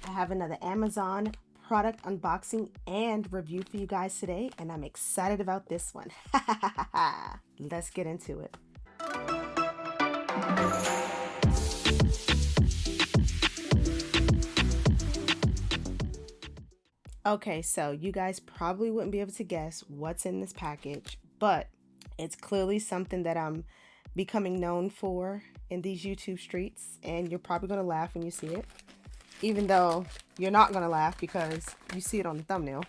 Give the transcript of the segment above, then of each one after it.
I have another Amazon product unboxing and review for you guys today, and I'm excited about this one. Let's get into it. Okay, so you guys probably wouldn't be able to guess what's in this package, but it's clearly something that I'm becoming known for in these YouTube streets, and you're probably gonna laugh when you see it, even though you're not gonna laugh because you see it on the thumbnail.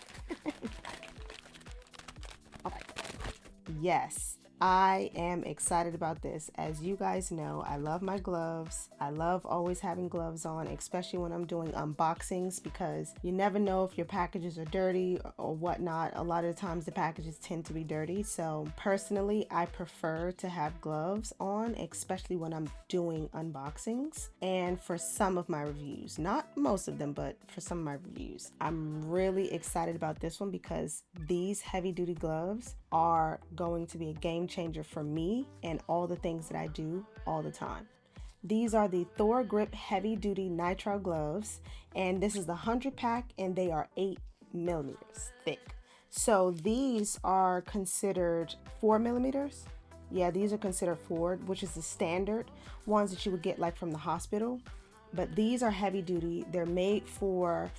Yes, I am excited about this. As you guys know, I love my gloves. I love always having gloves on, especially when I'm doing unboxings, because you never know if your packages are dirty or whatnot. A lot of the times the packages tend to be dirty. So personally, I prefer to have gloves on, especially when I'm doing unboxings and for some of my reviews. Not most of them, but for some of my reviews. I'm really excited about this one because these heavy duty gloves are going to be a game changer for me and all the things that I do all the time. These are the Thor Grip Heavy Duty Nitrile gloves, and this is the 100 pack, and they are 8 millimeters thick. So these are considered 4 millimeters. Yeah, these are considered 4, which is the standard ones that you would get like from the hospital. But these are heavy duty. They're made for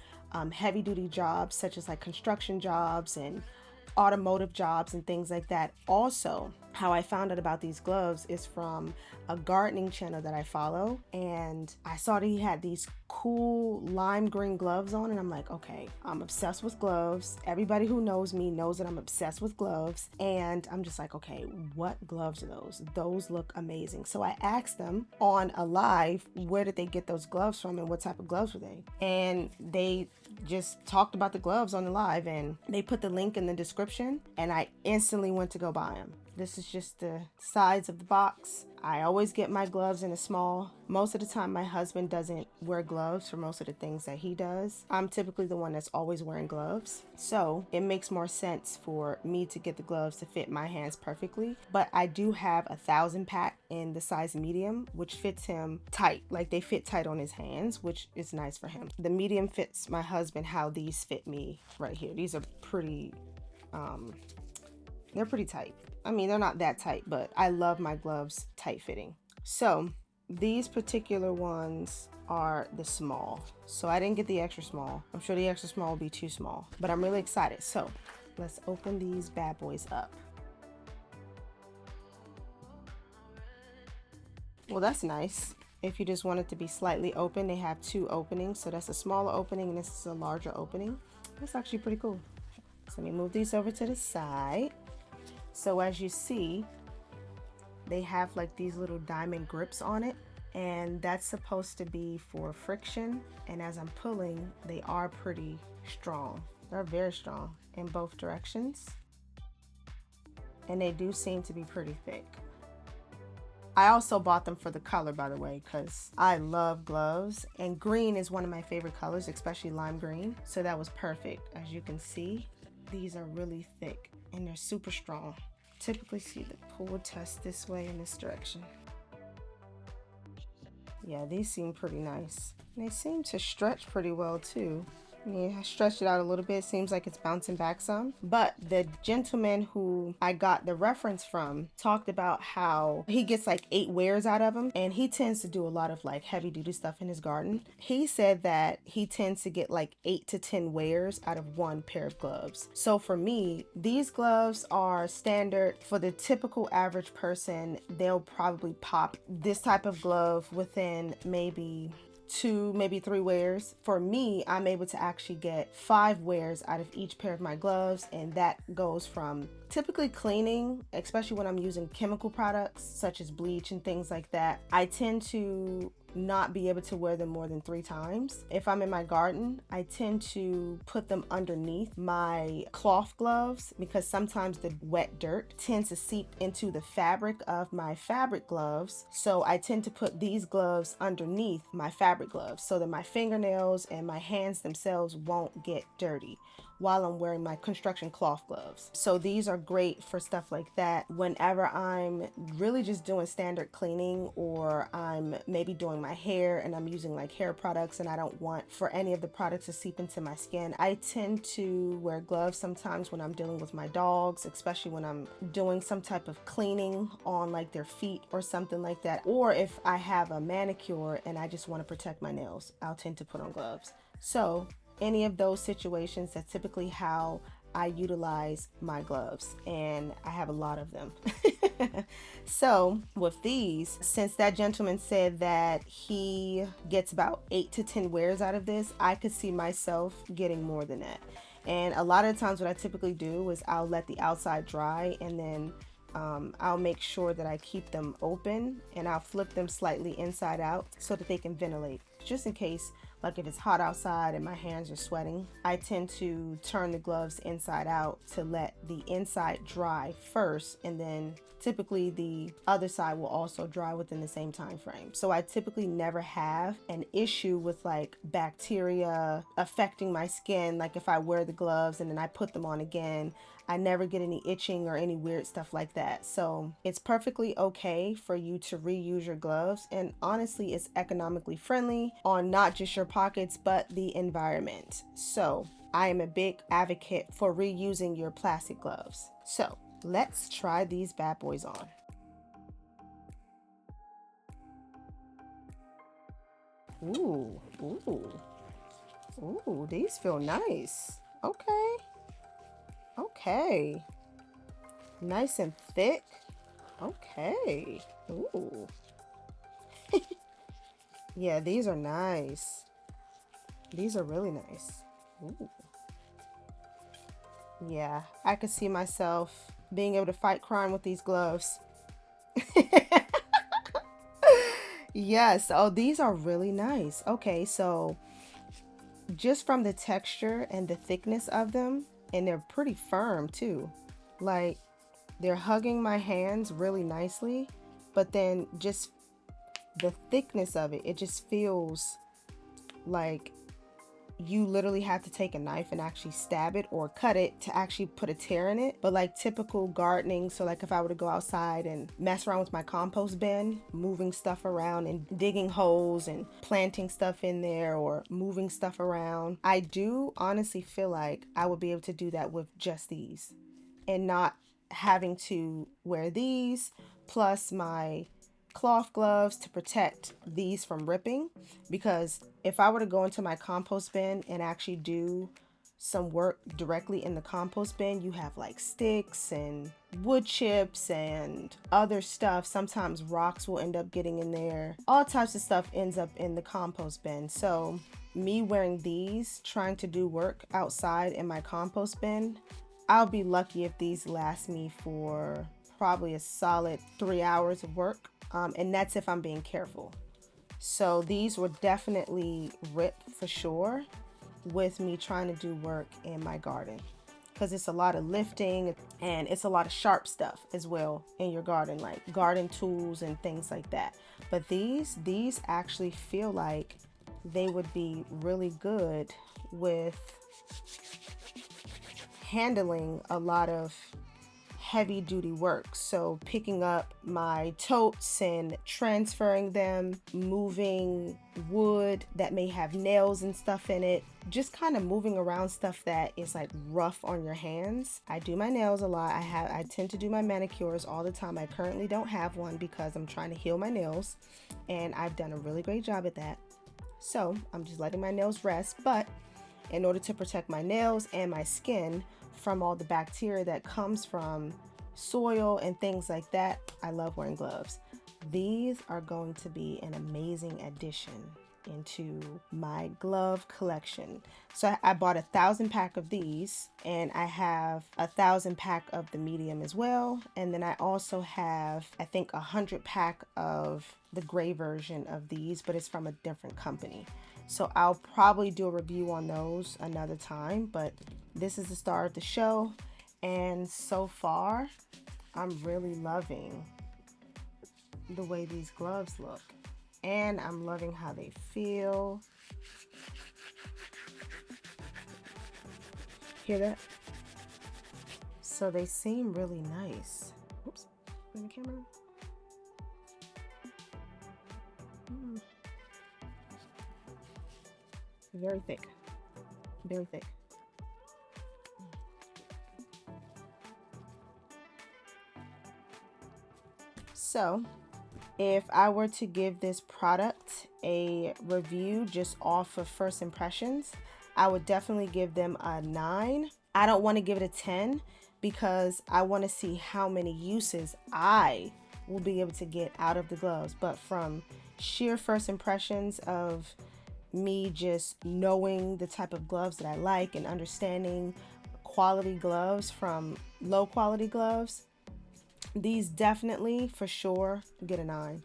heavy duty jobs such as like construction jobs and automotive jobs and things like that. Also, how I found out about these gloves is from a gardening channel that I follow, and I saw that he had these cool lime green gloves on, and I'm like, okay, I'm obsessed with gloves. Everybody who knows me knows that I'm obsessed with gloves, and I'm just like, okay, what gloves are those? Those look amazing. So I asked them on a live, where did they get those gloves from and what type of gloves were they? And they just talked about the gloves on the live, and they put the link in the description, and I instantly went to go buy them. This is just the size of the box. I always get my gloves in a small. Most of the time my husband doesn't wear gloves for most of the things that he does. I'm typically the one that's always wearing gloves. So it makes more sense for me to get the gloves to fit my hands perfectly. But I do have a 1,000 pack in the size medium, which fits him tight. Like they fit tight on his hands, which is nice for him. The medium fits my husband how these fit me right here. These are pretty, they're pretty tight. I mean, they're not that tight, but I love my gloves tight fitting. So these particular ones are the small. So I didn't get the extra small. I'm sure the extra small will be too small, but I'm really excited. So let's open these bad boys up. Well, that's nice. If you just want it to be slightly open, they have 2 openings. So that's a smaller opening and this is a larger opening. That's actually pretty cool. So let me move these over to the side. So as you see, they have like these little diamond grips on it, and that's supposed to be for friction. And as I'm pulling, they are pretty strong. They're very strong in both directions. And they do seem to be pretty thick. I also bought them for the color, by the way, because I love gloves, and green is one of my favorite colors, especially lime green. So that was perfect. As you can see, these are really thick and they're super strong. Typically see the pull test this way in this direction. Yeah, these seem pretty nice. And they seem to stretch pretty well too. I mean, I stretched it out a little bit. Seems like it's bouncing back some. But the gentleman who I got the reference from talked about how he gets like 8 wears out of them. And he tends to do a lot of like heavy duty stuff in his garden. He said that he tends to get like 8 to 10 wears out of 1 pair of gloves. So for me, these gloves are standard. For the typical average person, they'll probably pop this type of glove within maybe 2, maybe 3 wears. For me, I'm able to actually get 5 wears out of each pair of my gloves, and that goes from typically cleaning, especially when I'm using chemical products such as bleach and things like that. I tend to not be able to wear them more than 3 times. If I'm in my garden, I tend to put them underneath my cloth gloves because sometimes the wet dirt tends to seep into the fabric of my fabric gloves. So I tend to put these gloves underneath my fabric gloves so that my fingernails and my hands themselves won't get dirty while I'm wearing my construction cloth gloves. So these are great for stuff like that whenever I'm really just doing standard cleaning, or I'm maybe doing my hair and I'm using like hair products and I don't want for any of the products to seep into my skin, I tend to wear gloves sometimes when I'm dealing with my dogs, especially when I'm doing some type of cleaning on like their feet or something like that. Or if I have a manicure and I just want to protect my nails, I'll tend to put on gloves. So any of those situations, that's typically how I utilize my gloves, and I have a lot of them. So with these, since that gentleman said that he gets about 8 to 10 wears out of this, I could see myself getting more than that. And a lot of times what I typically do is I'll let the outside dry, and then I'll make sure that I keep them open, and I'll flip them slightly inside out so that they can ventilate, just in case, like if it's hot outside and my hands are sweating. I tend to turn the gloves inside out to let the inside dry first, and then typically the other side will also dry within the same time frame. So I typically never have an issue with like bacteria affecting my skin. Like if I wear the gloves and then I put them on again, I never get any itching or any weird stuff like that. So it's perfectly okay for you to reuse your gloves, and honestly it's economically friendly on not just your pockets but the environment. So I am a big advocate for reusing your plastic gloves. So let's try these bad boys on. Ooh, ooh, ooh, these feel nice. Okay, okay. Nice and thick. Okay. Ooh. Yeah, these are nice. These are really nice. Ooh. Yeah, I could see myself being able to fight crime with these gloves. Yes. Oh, these are really nice. Okay, so just from the texture and the thickness of them, and they're pretty firm too. Like, they're hugging my hands really nicely, but then just the thickness of it, it just feels like you literally have to take a knife and actually stab it or cut it to actually put a tear in it. But like typical gardening, so like if I were to go outside and mess around with my compost bin, moving stuff around and digging holes and planting stuff in there or moving stuff around, I do honestly feel like I would be able to do that with just these and not having to wear these plus my cloth gloves to protect these from ripping. Because if I were to go into my compost bin and actually do some work directly in the compost bin, you have like sticks and wood chips and other stuff. Sometimes rocks will end up getting in there. All types of stuff ends up in the compost bin. So me wearing these, trying to do work outside in my compost bin, I'll be lucky if these last me for probably a solid 3 hours of work. And that's if I'm being careful. So these will definitely rip for sure with me trying to do work in my garden, because it's a lot of lifting and it's a lot of sharp stuff as well in your garden, like garden tools and things like that. But these actually feel like they would be really good with handling a lot of heavy duty work. So picking up my totes and transferring them, moving wood that may have nails and stuff in it, just kind of moving around stuff that is like rough on your hands. I do my nails a lot. I tend to do my manicures all the time. I currently don't have one because I'm trying to heal my nails, and I've done a really great job at that. So I'm just letting my nails rest. But in order to protect my nails and my skin from all the bacteria that comes from soil and things like that, I love wearing gloves. These are going to be an amazing addition into my glove collection. So I bought 1,000 pack of these, and I have 1,000 pack of the medium as well. And then I also have, I think, 100 pack of the gray version of these, but it's from a different company. So I'll probably do a review on those another time, but this is the star of the show. And so far, I'm really loving the way these gloves look. And I'm loving how they feel. Hear that? So they seem really nice. Oops, in the camera. Very thick, very thick. So if I were to give this product a review just off of first impressions, I would definitely give them a 9. I don't want to give it a 10 because I want to see how many uses I will be able to get out of the gloves. But from sheer first impressions of me just knowing the type of gloves that I like and understanding quality gloves from low quality gloves, these definitely for sure get a 9.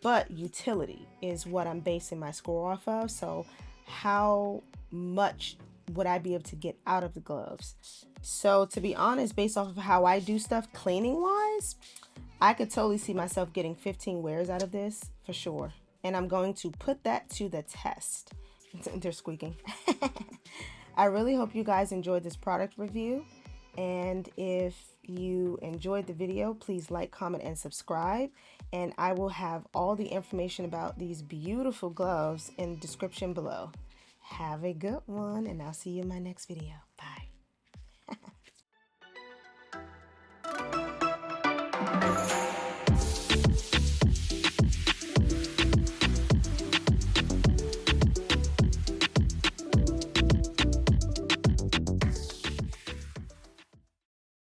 But utility is what I'm basing my score off of. So how much would I be able to get out of the gloves? So to be honest, based off of how I do stuff cleaning wise, I could totally see myself getting 15 wears out of this for sure. And I'm going to put that to the test. They're squeaking. I really hope you guys enjoyed this product review. And if you enjoyed the video, please like, comment, and subscribe. And I will have all the information about these beautiful gloves in the description below. Have a good one, and I'll see you in my next video.